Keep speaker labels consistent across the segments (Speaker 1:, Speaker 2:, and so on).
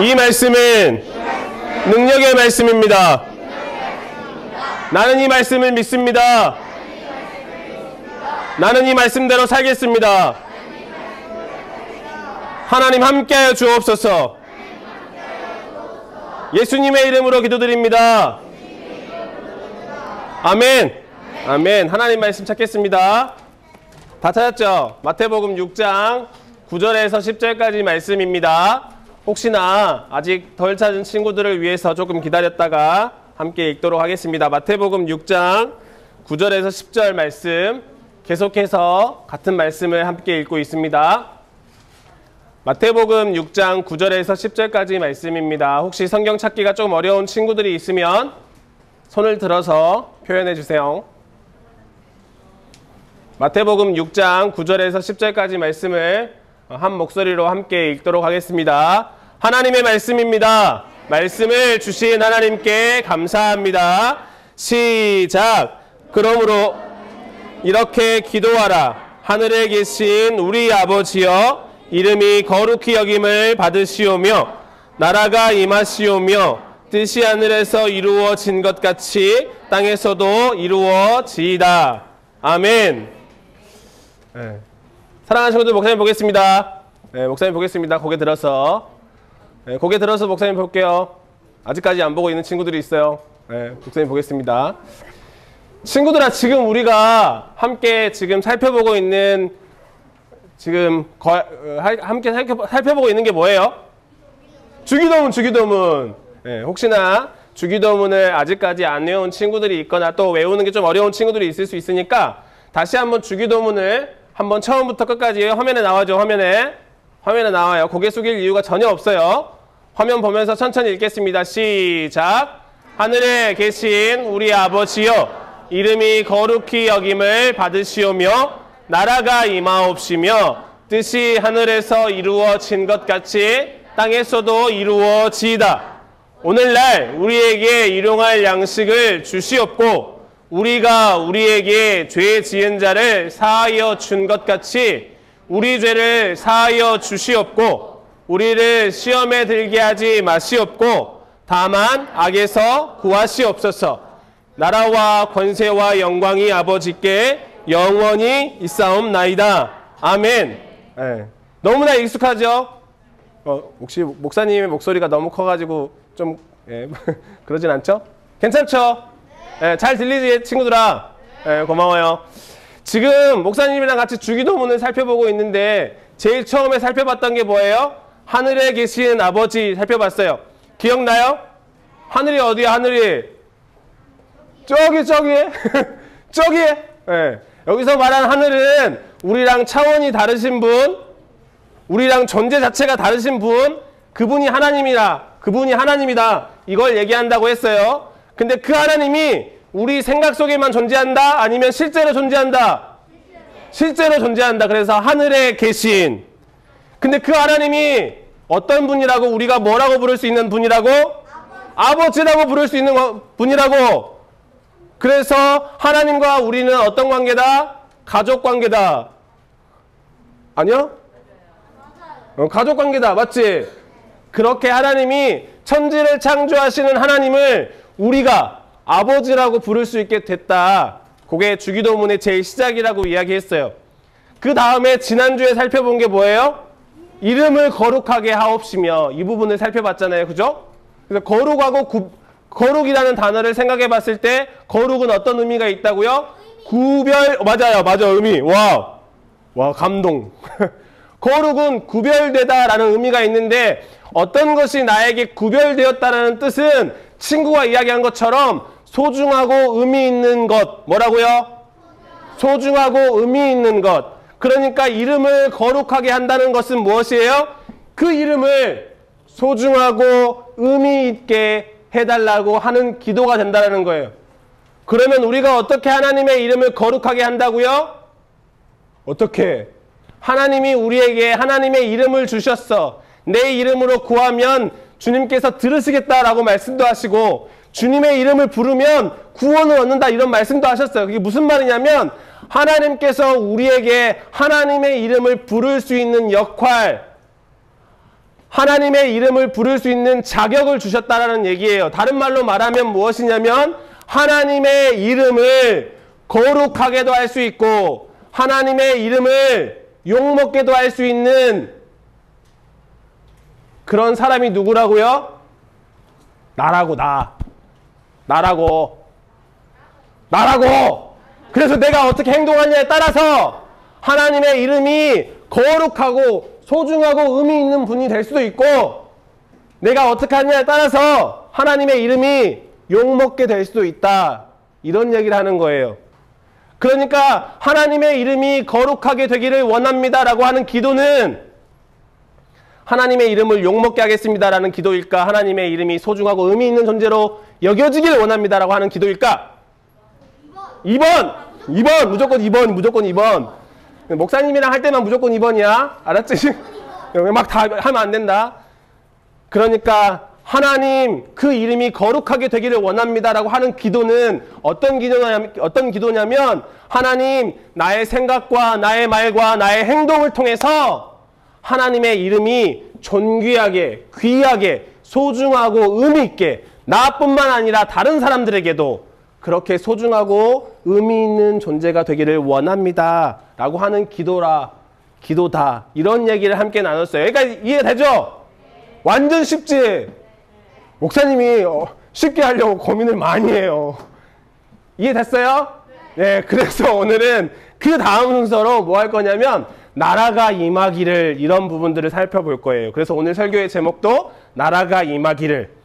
Speaker 1: 이 말씀은 능력의 말씀입니다. 나는 이 말씀을 믿습니다. 나는 이 말씀대로 살겠습니다. 하나님 함께하여 주옵소서. 예수님의 이름으로 기도드립니다. 아멘. 아멘. 하나님 말씀 찾겠습니다. 다 찾았죠? 마태복음 6장 9절에서 10절까지 말씀입니다. 혹시나 아직 덜 찾은 친구들을 위해서 조금 기다렸다가 함께 읽도록 하겠습니다. 마태복음 6장 9절에서 10절 말씀 계속해서 같은 말씀을 함께 읽고 있습니다. 마태복음 6장 9절에서 10절까지 말씀입니다. 혹시 성경 찾기가 좀 어려운 친구들이 있으면 손을 들어서 표현해 주세요. 마태복음 6장 9절에서 10절까지 말씀을 한 목소리로 함께 읽도록 하겠습니다. 하나님의 말씀입니다. 말씀을 주신 하나님께 감사합니다. 시작. 그러므로 이렇게 기도하라. 하늘에 계신 우리 아버지여, 이름이 거룩히 여김을 받으시오며 나라가 임하시오며 뜻이 하늘에서 이루어진 것 같이 땅에서도 이루어지이다. 아멘. 네. 사랑하는 친구들, 목사님 보겠습니다. 네, 목사님 보겠습니다. 고개 들어서. 네, 고개 들어서 목사님 볼게요. 아직까지 안 보고 있는 친구들이 있어요. 네, 목사님 보겠습니다. 친구들아, 지금 우리가 함께 지금 살펴보고 있는 함께 살펴보고 있는 게 뭐예요? 주기도문. 네, 혹시나 주기도문을 아직까지 안 외운 친구들이 있거나 또 외우는 게 좀 어려운 친구들이 있을 수 있으니까 다시 한번 주기도문을 한번 처음부터 끝까지 화면에 나와줘. 화면에 나와요. 고개 숙일 이유가 전혀 없어요. 화면 보면서 천천히 읽겠습니다. 시작. 하늘에 계신 우리 아버지여, 이름이 거룩히 여김을 받으시오며 나라가 임하옵시며 뜻이 하늘에서 이루어진 것 같이 땅에서도 이루어지이다. 오늘날 우리에게 일용할 양식을 주시옵고 우리가 우리에게 죄 지은 자를 사하여 준 것 같이 우리 죄를 사하여 주시옵고 우리를 시험에 들게 하지 마시옵고 다만 악에서 구하시옵소서. 나라와 권세와 영광이 아버지께 영원히 있사옵나이다. 아멘. 네. 너무나 익숙하죠? 혹시 목사님의 목소리가 너무 커가지고 좀 그러진 않죠? 괜찮죠? 네, 잘 들리지 친구들아? 네, 고마워요. 지금 목사님이랑 같이 주기도문을 살펴보고 있는데 제일 처음에 살펴봤던 게 뭐예요? 하늘에 계신 아버지 살펴봤어요. 기억나요? 하늘이 어디야? 하늘이 저기에 저기에. 네. 여기서 말한 하늘은 우리랑 차원이 다르신 분, 우리랑 존재 자체가 다르신 분, 그분이 하나님이다. 이걸 얘기한다고 했어요. 근데 그 하나님이 우리 생각 속에만 존재한다? 아니면 실제로 존재한다? 실제로 존재한다. 그래서 하늘에 계신. 근데 그 하나님이 어떤 분이라고, 우리가 뭐라고 부를 수 있는 분이라고? 아버지라고 부를 수 있는 분이라고. 그래서 하나님과 우리는 어떤 관계다? 가족 관계다. 아니요? 가족 관계다. 맞지? 그렇게 하나님이 천지를 창조하시는 하나님을 우리가 아버지라고 부를 수 있게 됐다. 그게 주기도문의 제일 시작이라고 이야기했어요. 그 다음에 지난주에 살펴본 게 뭐예요? 이름을 거룩하게 하옵시며, 이 부분을 살펴봤잖아요. 그죠? 그래서 거룩하고 거룩이라는 단어를 생각해 봤을 때 거룩은 어떤 의미가 있다고요? 맞아요. 의미. 와, 감동. 거룩은 구별되다라는 의미가 있는데 어떤 것이 나에게 구별되었다라는 뜻은 친구가 이야기한 것처럼 소중하고 의미 있는 것. 뭐라고요? 소중하고 의미 있는 것. 그러니까 이름을 거룩하게 한다는 것은 무엇이에요? 그 이름을 소중하고 의미 있게 해달라고 하는 기도가 된다는 거예요. 그러면 우리가 어떻게 하나님의 이름을 거룩하게 한다고요? 어떻게? 하나님이 우리에게 하나님의 이름을 주셨어. 내 이름으로 구하면 주님께서 들으시겠다라고 말씀도 하시고 주님의 이름을 부르면 구원을 얻는다 이런 말씀도 하셨어요. 그게 무슨 말이냐면 하나님께서 우리에게 하나님의 이름을 부를 수 있는 역할, 하나님의 이름을 부를 수 있는 자격을 주셨다라는 얘기예요. 다른 말로 말하면 무엇이냐면 하나님의 이름을 거룩하게도 할 수 있고 하나님의 이름을 욕먹게도 할 수 있는 그런 사람이 누구라고요? 나라고. 그래서 내가 어떻게 행동하냐에 따라서 하나님의 이름이 거룩하고 소중하고 의미 있는 분이 될 수도 있고 내가 어떻게 하냐에 따라서 하나님의 이름이 욕먹게 될 수도 있다. 이런 얘기를 하는 거예요. 그러니까 하나님의 이름이 거룩하게 되기를 원합니다라고 하는 기도는 하나님의 이름을 욕먹게 하겠습니다라는 기도일까? 하나님의 이름이 소중하고 의미 있는 존재로 여겨지기를 원합니다라고 하는 기도일까? 2번! 무조건 2번. 목사님이랑 할 때만 무조건 2번이야. 알았지? 막 다 하면 안 된다. 그러니까 하나님 그 이름이 거룩하게 되기를 원합니다라고 하는 기도는 어떤 기도냐면 하나님 나의 생각과 나의 말과 나의 행동을 통해서 하나님의 이름이 존귀하게 귀하게 소중하고 의미 있게 나뿐만 아니라 다른 사람들에게도 그렇게 소중하고 의미 있는 존재가 되기를 원합니다 라고 하는 기도다 이런 얘기를 함께 나눴어요. 여기까지 이해되죠? 완전 쉽지? 목사님이 쉽게 하려고 고민을 많이 해요. 이해됐어요? 네, 그래서 오늘은 그 다음 순서로 뭐 할 거냐면 나라가 임하기를 이런 부분들을 살펴볼 거예요. 그래서 오늘 설교의 제목도 나라가 임하기를.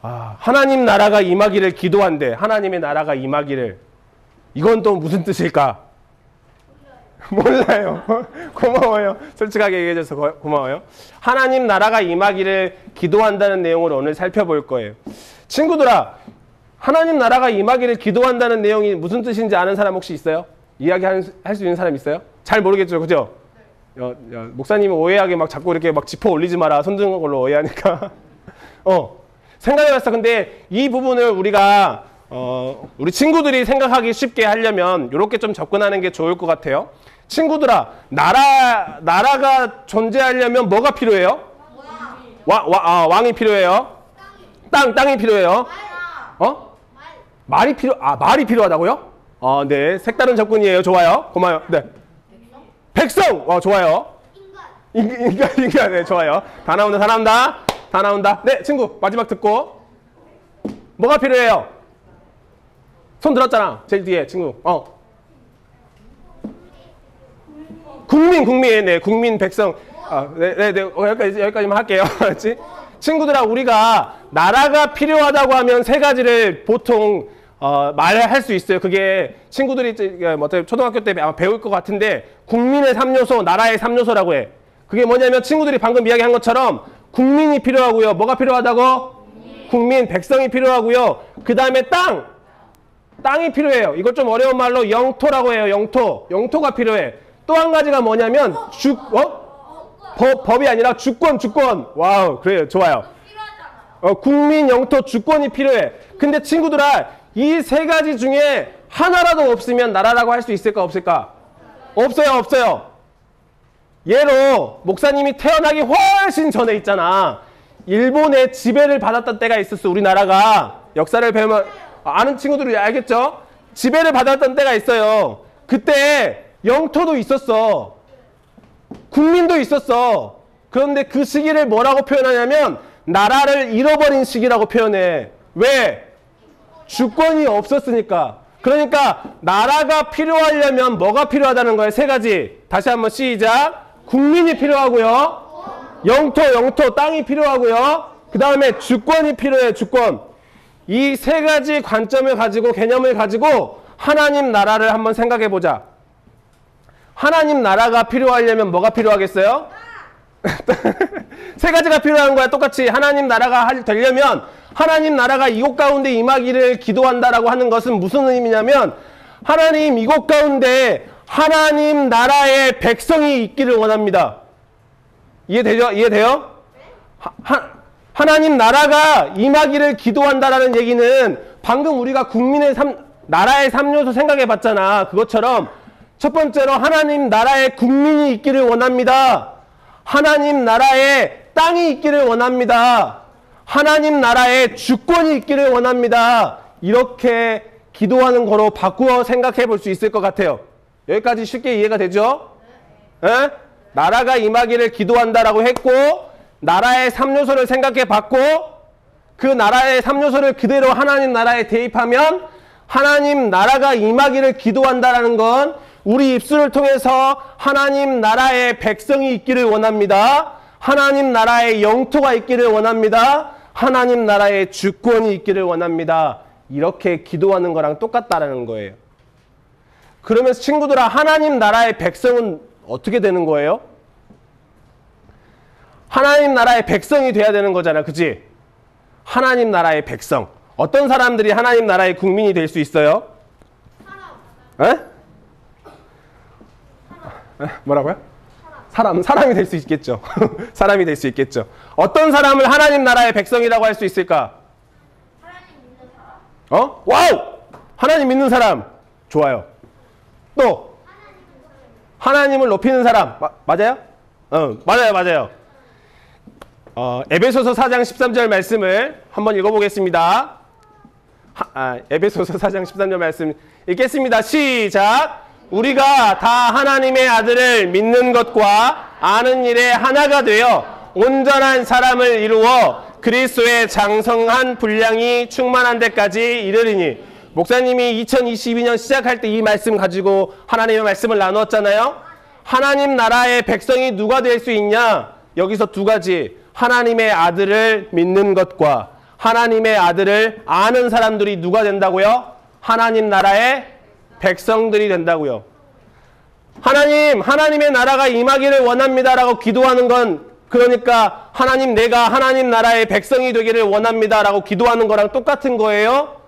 Speaker 1: 하나님 나라가 임하기를 기도한대. 하나님의 나라가 임하기를. 이건 또 무슨 뜻일까? 몰라요. 고마워요. 솔직하게 얘기해줘서 고마워요. 하나님 나라가 임하기를 기도한다는 내용을 오늘 살펴볼 거예요. 친구들아, 하나님 나라가 임하기를 기도한다는 내용이 무슨 뜻인지 아는 사람 혹시 있어요? 이야기할 수 있는 사람 있어요? 잘 모르겠죠, 그죠? 목사님이 오해하게 막 자꾸 이렇게 막 짚어 올리지 마라. 손 드는 걸로 오해하니까. 생각해봤어. 근데 이 부분을 우리가 우리 친구들이 생각하기 쉽게 하려면 이렇게 좀 접근하는 게 좋을 것 같아요. 친구들아, 나라가 존재하려면 뭐가 필요해요? 왕이 필요해요. 땅이 필요해요. 말이 필요하다고요? 네. 색다른 접근이에요. 좋아요. 고마워요. 네. 백성! 좋아요. 인간, 네, 좋아요. 다 나온다. 네, 친구, 마지막 듣고. 뭐가 필요해요? 손 들었잖아. 제일 뒤에, 친구. 국민, 백성. 네, 여기까지만 할게요. 알았지? 친구들아, 우리가 나라가 필요하다고 하면 세 가지를 보통 말할 수 있어요. 그게 친구들이 초등학교 때 아마 배울 것 같은데 국민의 3요소, 나라의 3요소라고 해. 그게 뭐냐면 친구들이 방금 이야기한 것처럼 국민이 필요하고요. 뭐가 필요하다고? 국민, 백성이 필요하고요. 그 다음에 땅이 필요해요. 이걸 좀 어려운 말로 영토라고 해요. 영토가 필요해. 또 한 가지가 뭐냐면 법이 아니라 주권. 와우, 그래요. 좋아요. 국민, 영토, 주권이 필요해. 근데 친구들아, 이 세 가지 중에 하나라도 없으면 나라라고 할 수 있을까 없을까? 없어요. 예로 목사님이 태어나기 훨씬 전에 있잖아. 일본의 지배를 받았던 때가 있었어. 우리나라가 역사를 배우면 아는 친구들이 알겠죠? 지배를 받았던 때가 있어요. 그때 영토도 있었어. 국민도 있었어. 그런데 그 시기를 뭐라고 표현하냐면 나라를 잃어버린 시기라고 표현해. 왜? 주권이 없었으니까. 그러니까 나라가 필요하려면 뭐가 필요하다는 거예요? 세 가지. 다시 한번 시작. 국민이 필요하고요. 영토, 땅이 필요하고요. 그 다음에 주권이 필요해요. 주권. 이 세 가지 관점을 가지고 개념을 가지고 하나님 나라를 한번 생각해 보자. 하나님 나라가 필요하려면 뭐가 필요하겠어요? 세 가지가 필요한 거야. 똑같이 하나님 나라가 되려면 하나님 나라가 이곳 가운데 임하기를 기도한다라고 하는 것은 무슨 의미냐면 하나님 이곳 가운데 하나님 나라의 백성이 있기를 원합니다. 이해돼요? 하나님 나라가 임하기를 기도한다라는 얘기는 방금 우리가 나라의 3요소 생각해 봤잖아. 그것처럼 첫 번째로 하나님 나라의 국민이 있기를 원합니다. 하나님 나라의 땅이 있기를 원합니다. 하나님 나라에 주권이 있기를 원합니다. 이렇게 기도하는 거로 바꾸어 생각해 볼 수 있을 것 같아요. 여기까지 쉽게 이해가 되죠? 에? 나라가 임하기를 기도한다라고 했고 나라의 3요소를 생각해 봤고 그 나라의 3요소를 그대로 하나님 나라에 대입하면 하나님 나라가 임하기를 기도한다라는 건 우리 입술을 통해서 하나님 나라의 백성이 있기를 원합니다. 하나님 나라의 영토가 있기를 원합니다. 하나님 나라의 주권이 있기를 원합니다. 이렇게 기도하는 거랑 똑같다라는 거예요. 그러면서 친구들아, 하나님 나라의 백성은 어떻게 되는 거예요? 하나님 나라의 백성이 돼야 되는 거잖아, 그치? 하나님 나라의 백성. 어떤 사람들이 하나님 나라의 국민이 될 수 있어요? 에? 뭐라고요? 사람이 될 수 있겠죠. 사람이 될 수 있겠죠. 어떤 사람을 하나님 나라의 백성이라고 할 수 있을까?
Speaker 2: 하나님 믿는 사람.
Speaker 1: 와우! 하나님 믿는 사람. 좋아요. 또 하나님을 높이는 사람. 맞아요? 맞아요. 에베소서 4장 13절 말씀을 한번 읽어보겠습니다. 에베소서 4장 13절 말씀 읽겠습니다. 시작! 우리가 다 하나님의 아들을 믿는 것과 아는 일에 하나가 되어 온전한 사람을 이루어 그리스도의 장성한 분량이 충만한 데까지 이르리니. 목사님이 2022년 시작할 때 이 말씀 가지고 하나님의 말씀을 나누었잖아요. 하나님 나라의 백성이 누가 될 수 있냐? 여기서 두 가지. 하나님의 아들을 믿는 것과 하나님의 아들을 아는 사람들이 누가 된다고요? 하나님 나라의 백성들이 된다고요. 하나님의 나라가 임하기를 원합니다라고 기도하는 건 그러니까 내가 하나님 나라의 백성이 되기를 원합니다라고 기도하는 거랑 똑같은 거예요.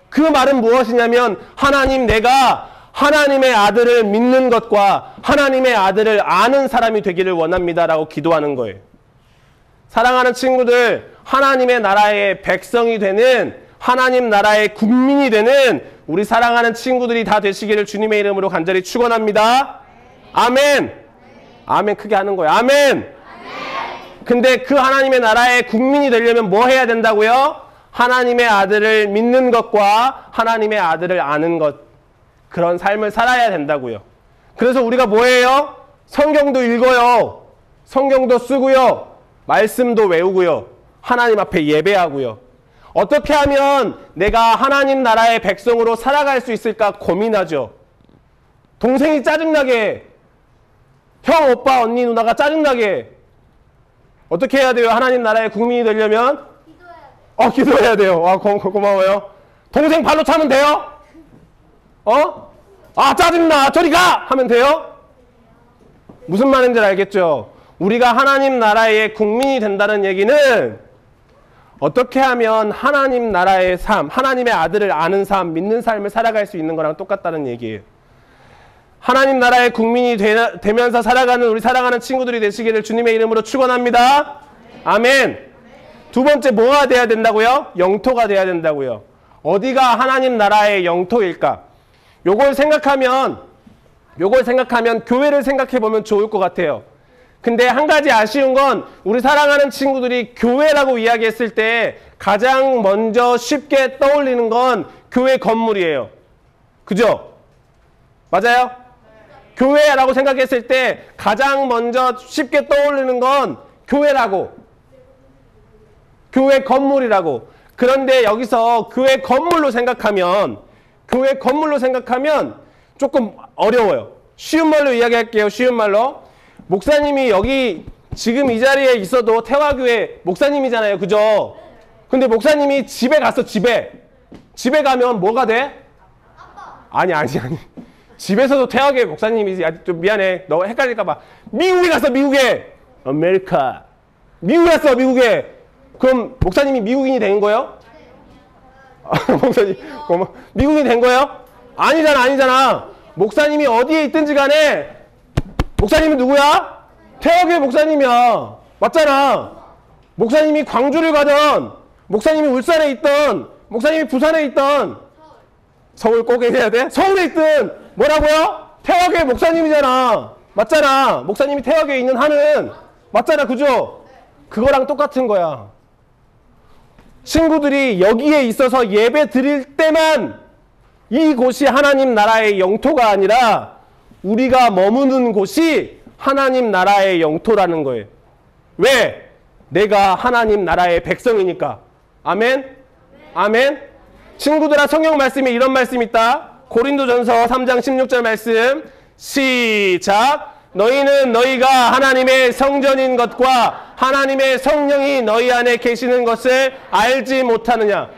Speaker 1: 그 말은 무엇이냐면 내가 하나님의 아들을 믿는 것과 하나님의 아들을 아는 사람이 되기를 원합니다라고 기도하는 거예요. 사랑하는 친구들, 하나님의 나라의 백성이 되는, 하나님 나라의 국민이 되는 우리 사랑하는 친구들이 다 되시기를 주님의 이름으로 간절히 축원합니다. 아멘. 아멘 크게 하는 거예요. 아멘. 근데 그 하나님의 나라의 국민이 되려면 뭐 해야 된다고요? 하나님의 아들을 믿는 것과 하나님의 아들을 아는 것, 그런 삶을 살아야 된다고요. 그래서 우리가 뭐 해요? 성경도 읽어요. 성경도 쓰고요. 말씀도 외우고요. 하나님 앞에 예배하고요. 어떻게 하면 내가 하나님 나라의 백성으로 살아갈 수 있을까 고민하죠. 동생이 짜증나게, 형, 오빠, 언니, 누나가 짜증나게 어떻게 해야 돼요? 하나님 나라의 국민이 되려면? 기도해야 돼요. 고마워요. 동생 발로 차면 돼요? 짜증나, 저리 가! 하면 돼요? 무슨 말인지 알겠죠? 우리가 하나님 나라의 국민이 된다는 얘기는 어떻게 하면 하나님 나라의 삶, 하나님의 아들을 아는 삶, 믿는 삶을 살아갈 수 있는 거랑 똑같다는 얘기예요. 하나님 나라의 국민이 되면서 살아가는 우리 사랑하는 친구들이 되시기를 주님의 이름으로 축원합니다. 아멘. 두 번째, 뭐가 돼야 된다고요? 영토가 돼야 된다고요. 어디가 하나님 나라의 영토일까? 요걸 생각하면 교회를 생각해 보면 좋을 것 같아요. 근데 한 가지 아쉬운 건 우리 사랑하는 친구들이 교회라고 이야기했을 때 가장 먼저 쉽게 떠올리는 건 교회 건물이에요. 그죠? 맞아요? 교회라고 생각했을 때 가장 먼저 쉽게 떠올리는 건 교회라고. 교회 건물이라고. 그런데 여기서 교회 건물로 생각하면 조금 어려워요. 쉬운 말로 이야기할게요. 쉬운 말로. 목사님이 여기 지금 이 자리에 있어도 태화교회 목사님이잖아요. 그죠? 근데 목사님이 집에 갔어. 집에 가면 뭐가 돼? 아니. 집에서도 태화교회 목사님이지. 좀 미안해. 너 헷갈릴까 봐. 미국에 갔어. 미국에. 아메리카. 미국에 갔어. 미국에. 그럼 목사님이 미국인이 된 거예요? 목사님 미국인이 된 거예요? 아니잖아. 목사님이 어디에 있든지 간에 목사님이 누구야? 태화교회 목사님이야. 맞잖아. 목사님이 광주를 가던, 목사님이 울산에 있던, 목사님이 부산에 있던, 서울 꼭 해야 돼? 서울에 있든 뭐라고요? 태화교회 목사님이잖아. 맞잖아. 목사님이 태화교회에 있는 한은 맞잖아. 그죠? 그거랑 똑같은 거야. 친구들이 여기에 있어서 예배 드릴 때만 이곳이 하나님 나라의 영토가 아니라 우리가 머무는 곳이 하나님 나라의 영토라는 거예요. 왜? 내가 하나님 나라의 백성이니까. 아멘? 아멘? 친구들아, 성경 말씀에 이런 말씀이 있다. 고린도전서 3장 16절 말씀 시작. 너희는 너희가 하나님의 성전인 것과 하나님의 성령이 너희 안에 계시는 것을 알지 못하느냐.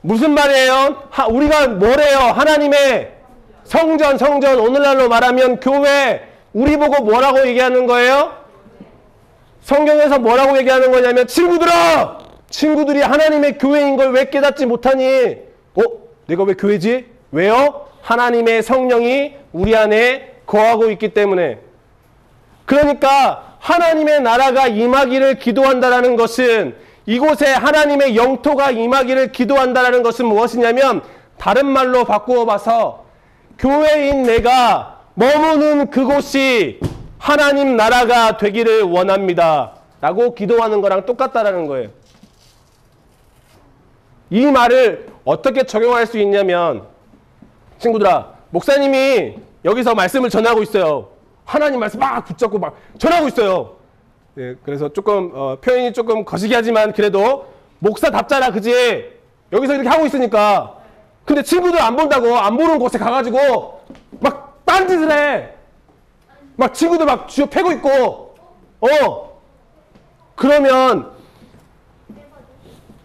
Speaker 1: 무슨 말이에요? 우리가 뭐래요? 하나님의 성전, 오늘날로 말하면 교회. 우리 보고 뭐라고 얘기하는 거예요? 성경에서 뭐라고 얘기하는 거냐면 친구들아! 친구들이 하나님의 교회인 걸 왜 깨닫지 못하니? 내가 왜 교회지? 왜요? 하나님의 성령이 우리 안에 거하고 있기 때문에. 그러니까 하나님의 나라가 임하기를 기도한다는 것은, 이곳에 하나님의 영토가 임하기를 기도한다는 것은 무엇이냐면, 다른 말로 바꾸어 봐서 교회인 내가 머무는 그곳이 하나님 나라가 되기를 원합니다 라고 기도하는 거랑 똑같다라는 거예요. 이 말을 어떻게 적용할 수 있냐면, 친구들아, 목사님이 여기서 말씀을 전하고 있어요. 하나님 말씀 막 붙잡고 막 전하고 있어요. 네, 그래서 조금 표현이 조금 거시기 하지만 그래도 목사답잖아, 그지? 여기서 이렇게 하고 있으니까. 근데 친구들 안 본다고 안 보는 곳에 가가지고 막 딴짓을 해. 막 친구들 막 쥐어 패고 있고. 그러면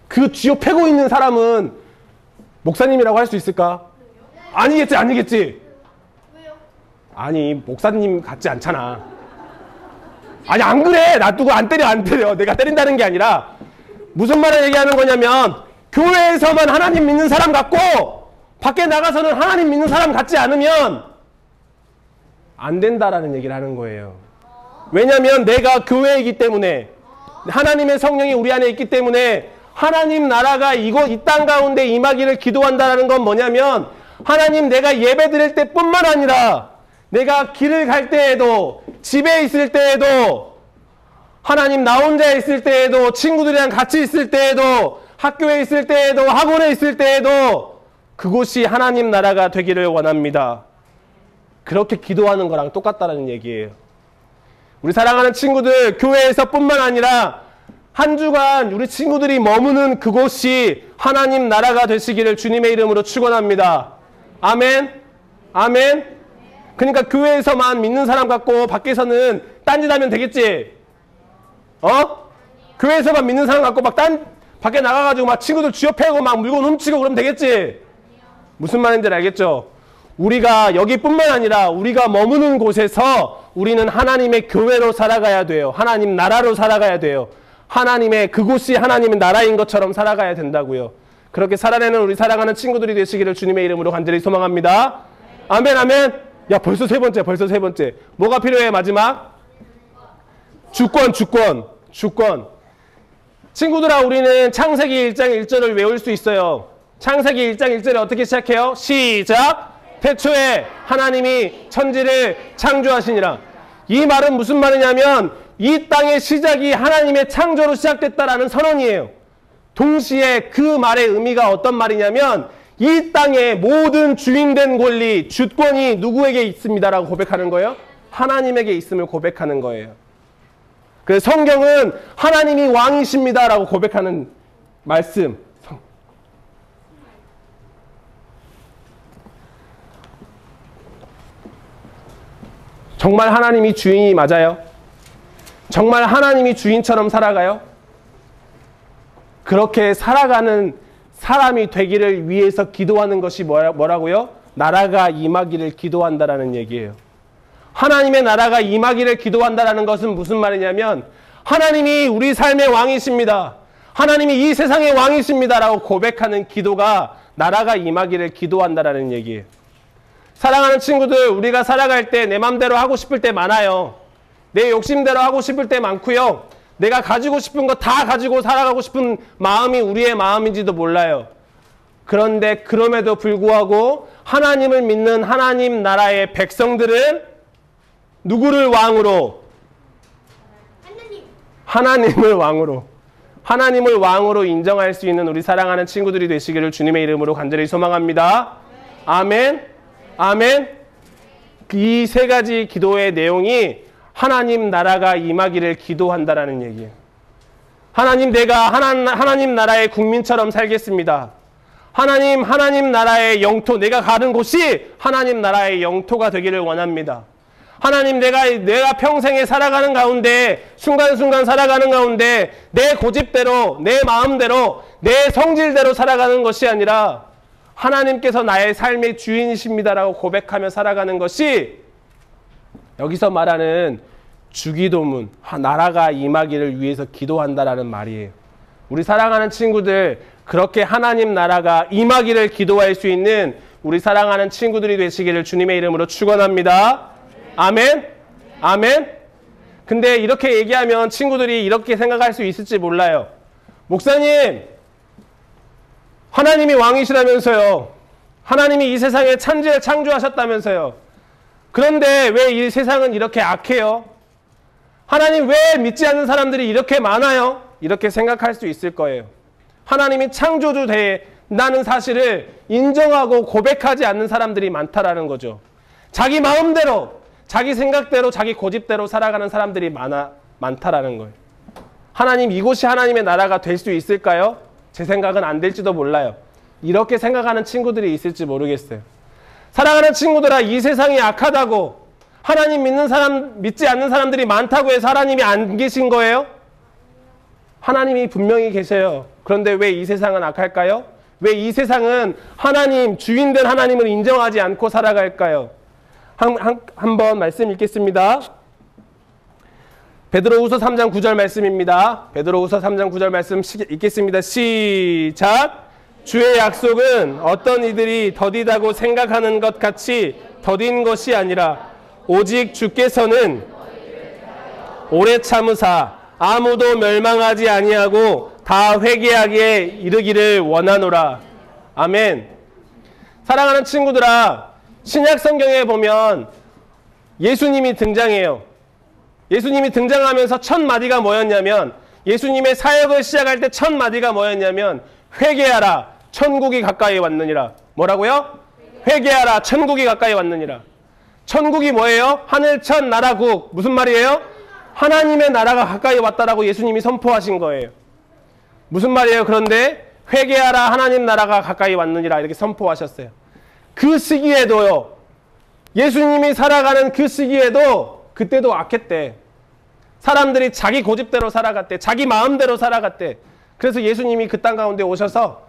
Speaker 1: 그 쥐어 패고 있는 사람은 목사님이라고 할 수 있을까? 아니겠지.
Speaker 2: 왜요?
Speaker 1: 아니, 목사님 같지 않잖아. 아니, 안 그래. 놔두고 안 때려. 내가 때린다는 게 아니라 무슨 말을 얘기하는 거냐면, 교회에서만 하나님 믿는 사람 같고 밖에 나가서는 하나님 믿는 사람 같지 않으면 안 된다라는 얘기를 하는 거예요. 왜냐하면 내가 교회이기 때문에, 하나님의 성령이 우리 안에 있기 때문에 하나님 나라가 이 땅 가운데 임하기를 기도한다는 건 뭐냐면, 하나님, 내가 예배 드릴 때뿐만 아니라 내가 길을 갈 때에도, 집에 있을 때에도, 하나님 나 혼자 있을 때에도, 친구들이랑 같이 있을 때에도, 학교에 있을 때에도, 학원에 있을 때에도 그곳이 하나님 나라가 되기를 원합니다. 그렇게 기도하는 거랑 똑같다는 얘기예요. 우리 사랑하는 친구들, 교회에서 뿐만 아니라 한 주간 우리 친구들이 머무는 그곳이 하나님 나라가 되시기를 주님의 이름으로 축원합니다. 아멘. 아멘. 그러니까 교회에서만 믿는 사람 같고 밖에서는 딴짓하면 되겠지? 교회에서만 믿는 사람 같고 막 밖에 나가가지고 막 친구들 쥐어패고 막 물건 훔치고 그러면 되겠지? 무슨 말인지 알겠죠? 우리가 여기뿐만 아니라 우리가 머무는 곳에서 우리는 하나님의 교회로 살아가야 돼요. 하나님 나라로 살아가야 돼요. 하나님의 그곳이 하나님의 나라인 것처럼 살아가야 된다고요. 그렇게 살아내는 우리 사랑하는 친구들이 되시기를 주님의 이름으로 간절히 소망합니다. 아멘, 아멘. 야, 벌써 세 번째. 뭐가 필요해, 마지막? 주권. 친구들아, 우리는 창세기 1장 1절을 외울 수 있어요. 창세기 1장 1절에 어떻게 시작해요? 시작! 태초에 하나님이 천지를 창조하시니라. 이 말은 무슨 말이냐면, 이 땅의 시작이 하나님의 창조로 시작됐다라는 선언이에요. 동시에 그 말의 의미가 어떤 말이냐면, 이 땅의 모든 주인된 권리, 주권이 누구에게 있습니다라고 고백하는 거예요? 하나님에게 있음을 고백하는 거예요. 그래서 성경은 하나님이 왕이십니다라고 고백하는 말씀. 정말 하나님이 주인이 맞아요? 정말 하나님이 주인처럼 살아가요? 그렇게 살아가는 사람이 되기를 위해서 기도하는 것이 뭐라고요? 나라가 임하기를 기도한다라는 얘기예요. 하나님의 나라가 임하기를 기도한다라는 것은 무슨 말이냐면, 하나님이 우리 삶의 왕이십니다. 하나님이 이 세상의 왕이십니다라고 고백하는 기도가 나라가 임하기를 기도한다라는 얘기예요. 사랑하는 친구들, 우리가 살아갈 때 내 맘대로 하고 싶을 때 많아요. 내 욕심대로 하고 싶을 때 많고요. 내가 가지고 싶은 거 다 가지고 살아가고 싶은 마음이 우리의 마음인지도 몰라요. 그런데 그럼에도 불구하고 하나님을 믿는 하나님 나라의 백성들은 누구를 왕으로? 하나님을 왕으로 인정할 수 있는 우리 사랑하는 친구들이 되시기를 주님의 이름으로 간절히 소망합니다. 아멘. 아멘. 이 세 가지 기도의 내용이 하나님 나라가 임하기를 기도한다라는 얘기예요. 하나님, 내가 하나님 나라의 국민처럼 살겠습니다. 하나님 나라의 영토, 내가 가는 곳이 하나님 나라의 영토가 되기를 원합니다. 하나님, 내가 평생에 살아가는 가운데, 순간순간 살아가는 가운데 내 고집대로, 내 마음대로, 내 성질대로 살아가는 것이 아니라 하나님께서 나의 삶의 주인이십니다라고 고백하며 살아가는 것이 여기서 말하는 주기도문, 나라가 임하기를 위해서 기도한다라는 말이에요. 우리 사랑하는 친구들, 그렇게 하나님 나라가 임하기를 기도할 수 있는 우리 사랑하는 친구들이 되시기를 주님의 이름으로 축원합니다. 아멘. 아멘. 근데 이렇게 얘기하면 친구들이 이렇게 생각할 수 있을지 몰라요. 목사님, 하나님이 왕이시라면서요. 하나님이 이 세상에 천지를 창조하셨다면서요. 그런데 왜 이 세상은 이렇게 악해요? 하나님, 왜 믿지 않는 사람들이 이렇게 많아요? 이렇게 생각할 수 있을 거예요. 하나님이 창조주 된다는 사실을 인정하고 고백하지 않는 사람들이 많다라는 거죠. 자기 마음대로, 자기 생각대로, 자기 고집대로 살아가는 사람들이 많다라는 거예요. 하나님, 이곳이 하나님의 나라가 될 수 있을까요? 제 생각은 안 될지도 몰라요. 이렇게 생각하는 친구들이 있을지 모르겠어요. 사랑하는 친구들아, 이 세상이 악하다고, 하나님 믿지 않는 사람들이 많다고 해서 하나님이 안 계신 거예요? 하나님이 분명히 계세요. 그런데 왜 이 세상은 악할까요? 왜 이 세상은 하나님, 주인된 하나님을 인정하지 않고 살아갈까요? 한번 말씀 읽겠습니다. 베드로후서 3장 9절 말씀입니다. 베드로후서 3장 9절 말씀 읽겠습니다. 시작! 주의 약속은 어떤 이들이 더디다고 생각하는 것 같이 더딘 것이 아니라 오직 주께서는 오래 참으사 아무도 멸망하지 아니하고 다 회개하게 이르기를 원하노라. 아멘. 사랑하는 친구들아, 신약 성경에 보면 예수님이 등장해요. 예수님이 등장하면서 첫 마디가 뭐였냐면, 예수님의 사역을 시작할 때 첫 마디가 뭐였냐면, 회개하라, 천국이 가까이 왔느니라. 뭐라고요? 회개하라, 천국이 가까이 왔느니라. 천국이 뭐예요? 하늘천 나라국. 무슨 말이에요? 하나님의 나라가 가까이 왔다라고 예수님이 선포하신 거예요. 무슨 말이에요? 그런데 회개하라, 하나님 나라가 가까이 왔느니라 이렇게 선포하셨어요. 그 시기에도요, 예수님이 살아가는 그 시기에도 그때도 악했대. 사람들이 자기 고집대로 살아갔대. 자기 마음대로 살아갔대. 그래서 예수님이 그 땅 가운데 오셔서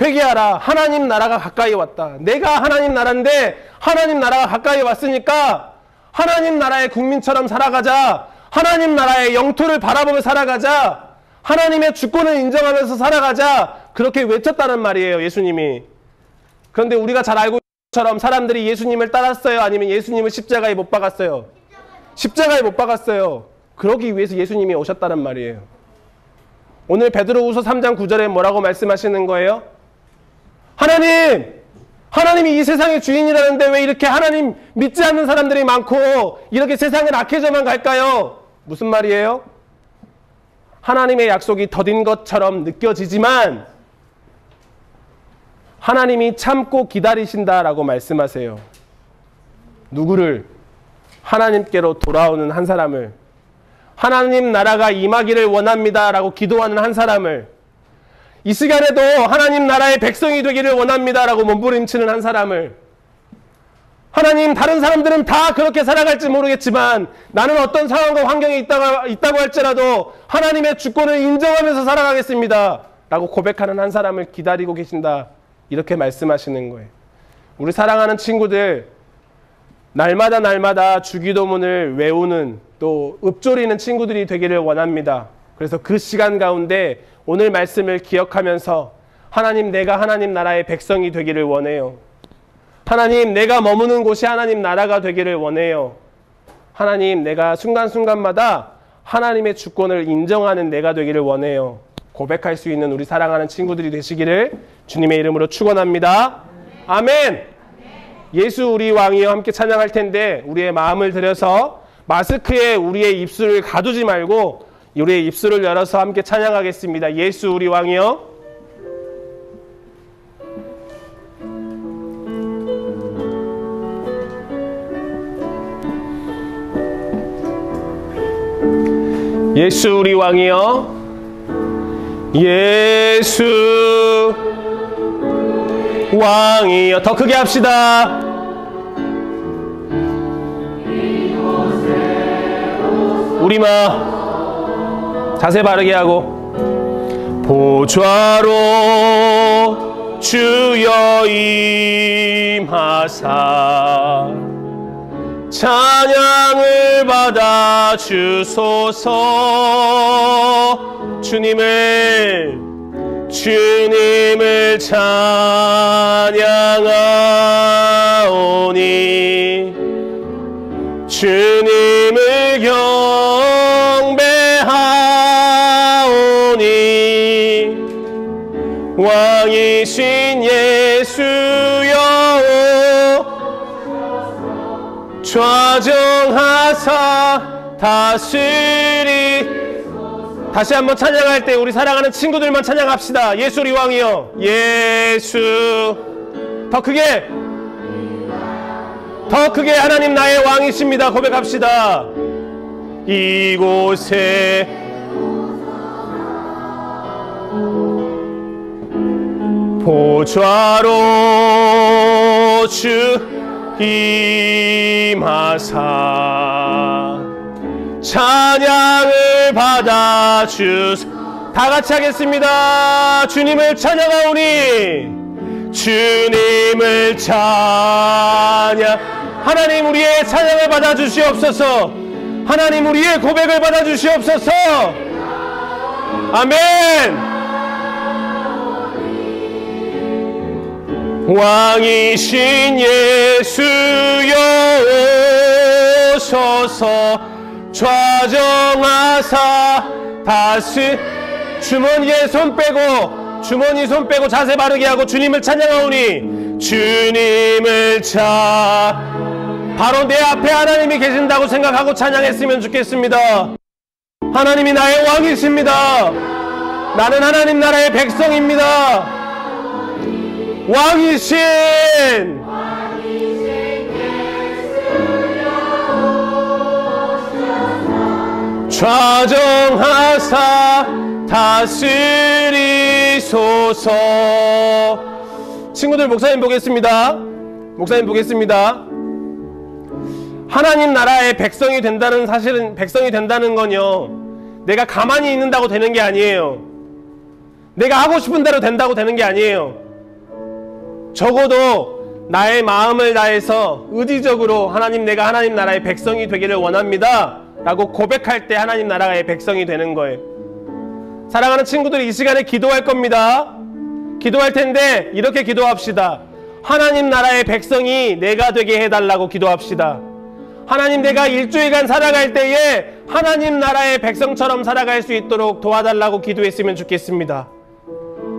Speaker 1: 회개하라, 하나님 나라가 가까이 왔다. 내가 하나님 나라인데 하나님 나라가 가까이 왔으니까 하나님 나라의 국민처럼 살아가자. 하나님 나라의 영토를 바라보며 살아가자. 하나님의 주권을 인정하면서 살아가자. 그렇게 외쳤다는 말이에요, 예수님이. 그런데 우리가 잘 알고 있는 것처럼 사람들이 예수님을 따랐어요? 아니면 예수님을 십자가에 못 박았어요? 십자가에 못 박았어요. 그러기 위해서 예수님이 오셨다는 말이에요. 오늘 베드로후서 3장 9절에 뭐라고 말씀하시는 거예요? 하나님이 이 세상의 주인이라는데 왜 이렇게 하나님 믿지 않는 사람들이 많고 이렇게 세상은 악해져만 갈까요? 무슨 말이에요? 하나님의 약속이 더딘 것처럼 느껴지지만 하나님이 참고 기다리신다라고 말씀하세요. 누구를? 하나님께로 돌아오는 한 사람을, 하나님 나라가 임하기를 원합니다라고 기도하는 한 사람을, 이 시간에도 하나님 나라의 백성이 되기를 원합니다라고 몸부림치는 한 사람을, 하나님, 다른 사람들은 다 그렇게 살아갈지 모르겠지만 나는 어떤 상황과 환경에 있다고 할지라도 하나님의 주권을 인정하면서 살아가겠습니다 라고 고백하는 한 사람을 기다리고 계신다, 이렇게 말씀하시는 거예요. 우리 사랑하는 친구들, 날마다 주기도문을 외우는, 또 읊조리는 친구들이 되기를 원합니다. 그래서 그 시간 가운데 오늘 말씀을 기억하면서 하나님, 내가 하나님 나라의 백성이 되기를 원해요. 하나님, 내가 머무는 곳이 하나님 나라가 되기를 원해요. 하나님, 내가 순간순간마다 하나님의 주권을 인정하는 내가 되기를 원해요. 고백할 수 있는 우리 사랑하는 친구들이 되시기를 주님의 이름으로 축원합니다. 아멘. 예수 우리 왕이여 함께 찬양할 텐데 우리의 마음을 들여서 마스크에 우리의 입술을 가두지 말고 우리의 입술을 열어서 함께 찬양하겠습니다. 예수 우리 왕이여. 예수 우리 왕이여. 예수 왕이여. 더 크게 합시다. 우리마 자세 바르게 하고 보좌로 주여 임하사 찬양을 받아 주소서. 주님을 찬양하오니 주님을 경배하오니 왕이신 예수여 좌정하사 다스리. 다시 한번 찬양할 때 우리 사랑하는 친구들만 찬양합시다. 예수 우리 왕이여. 예수. 더 크게 하나님 나의 왕이십니다. 고백합시다. 이곳에 보좌로 주 임하사 찬양을 받아 주소. 다 같이 하겠습니다. 주님을 찬양하오니 주님을 찬양. 하나님 우리의 찬양을 받아 주시옵소서. 하나님 우리의 고백을 받아 주시옵소서. 아멘. 왕이신 예수여 오소서. 좌정하사 다스. 주머니 손 빼고 자세 바르게 하고 주님을 찬양하오니 주님을 바로 내 앞에 하나님이 계신다고 생각하고 찬양했으면 좋겠습니다. 하나님이 나의 왕이십니다. 나는 하나님 나라의 백성입니다. 왕이신 좌정하사 다스리소서. 친구들 목사님 보겠습니다. 하나님 나라의 백성이 된다는 사실은, 백성이 된다는 건요, 내가 가만히 있는다고 되는 게 아니에요. 내가 하고 싶은 대로 된다고 되는 게 아니에요. 적어도 나의 마음을 다해서 의지적으로 하나님, 내가 하나님 나라의 백성이 되기를 원합니다 라고 고백할 때 하나님 나라의 백성이 되는 거예요. 사랑하는 친구들이 이 시간에 기도할 겁니다. 기도할 텐데 이렇게 기도합시다. 하나님 나라의 백성이 내가 되게 해달라고 기도합시다. 하나님, 내가 일주일간 살아갈 때에 하나님 나라의 백성처럼 살아갈 수 있도록 도와달라고 기도했으면 좋겠습니다.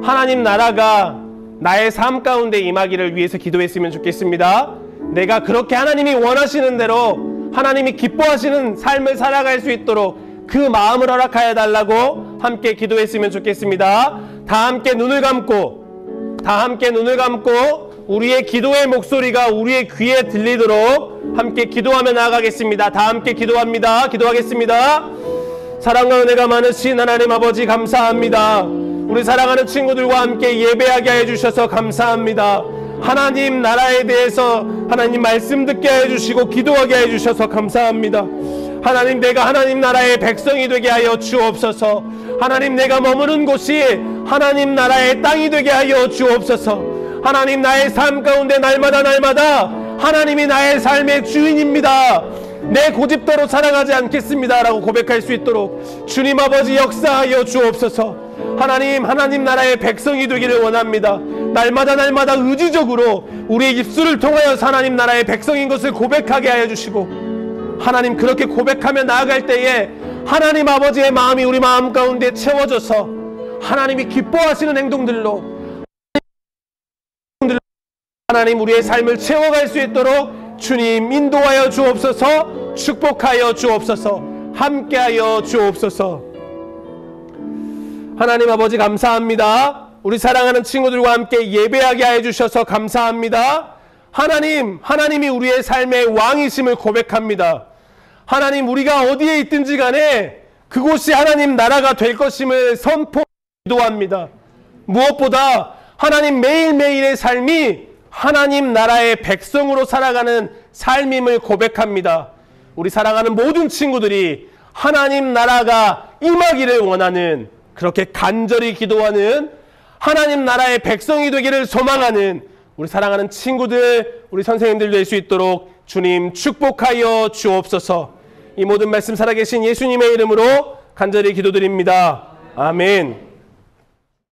Speaker 1: 하나님 나라가 나의 삶 가운데 임하기를 위해서 기도했으면 좋겠습니다. 내가 그렇게 하나님이 원하시는 대로 하나님이 기뻐하시는 삶을 살아갈 수 있도록 그 마음을 허락하여 달라고 함께 기도했으면 좋겠습니다. 다 함께 눈을 감고 우리의 기도의 목소리가 우리의 귀에 들리도록 함께 기도하며 나아가겠습니다. 다 함께 기도하겠습니다. 사랑과 은혜가 많으신 하나님 아버지, 감사합니다. 우리 사랑하는 친구들과 함께 예배하게 해주셔서 감사합니다. 하나님 나라에 대해서 하나님 말씀 듣게 해주시고 기도하게 해주셔서 감사합니다. 하나님, 내가 하나님 나라의 백성이 되게 하여 주옵소서. 하나님, 내가 머무는 곳이 하나님 나라의 땅이 되게 하여 주옵소서. 하나님, 나의 삶 가운데 날마다 하나님이 나의 삶의 주인입니다, 내 고집대로 살아가지 않겠습니다 라고 고백할 수 있도록 주님 아버지 역사하여 주옵소서. 하나님 나라의 백성이 되기를 원합니다. 날마다 의지적으로 우리의 입술을 통하여 하나님 나라의 백성인 것을 고백하게 하여 주시고, 하나님, 그렇게 고백하며 나아갈 때에 하나님 아버지의 마음이 우리 마음 가운데 채워져서 하나님이 기뻐하시는 행동들로 하나님 우리의 삶을 채워갈 수 있도록 주님 인도하여 주옵소서. 축복하여 주옵소서. 함께하여 주옵소서. 하나님 아버지 감사합니다. 우리 사랑하는 친구들과 함께 예배하게 하여 주셔서 감사합니다. 하나님이 우리의 삶의 왕이심을 고백합니다. 하나님, 우리가 어디에 있든지 간에 그곳이 하나님 나라가 될 것임을 선포합니다. 무엇보다 하나님 매일매일의 삶이 하나님 나라의 백성으로 살아가는 삶임을 고백합니다. 우리 사랑하는 모든 친구들이 하나님 나라가 임하기를 원하는, 그렇게 간절히 기도하는 하나님 나라의 백성이 되기를 소망하는 우리 사랑하는 친구들, 우리 선생님들 될 수 있도록 주님 축복하여 주옵소서. 이 모든 말씀 살아계신 예수님의 이름으로 간절히 기도드립니다. 아멘.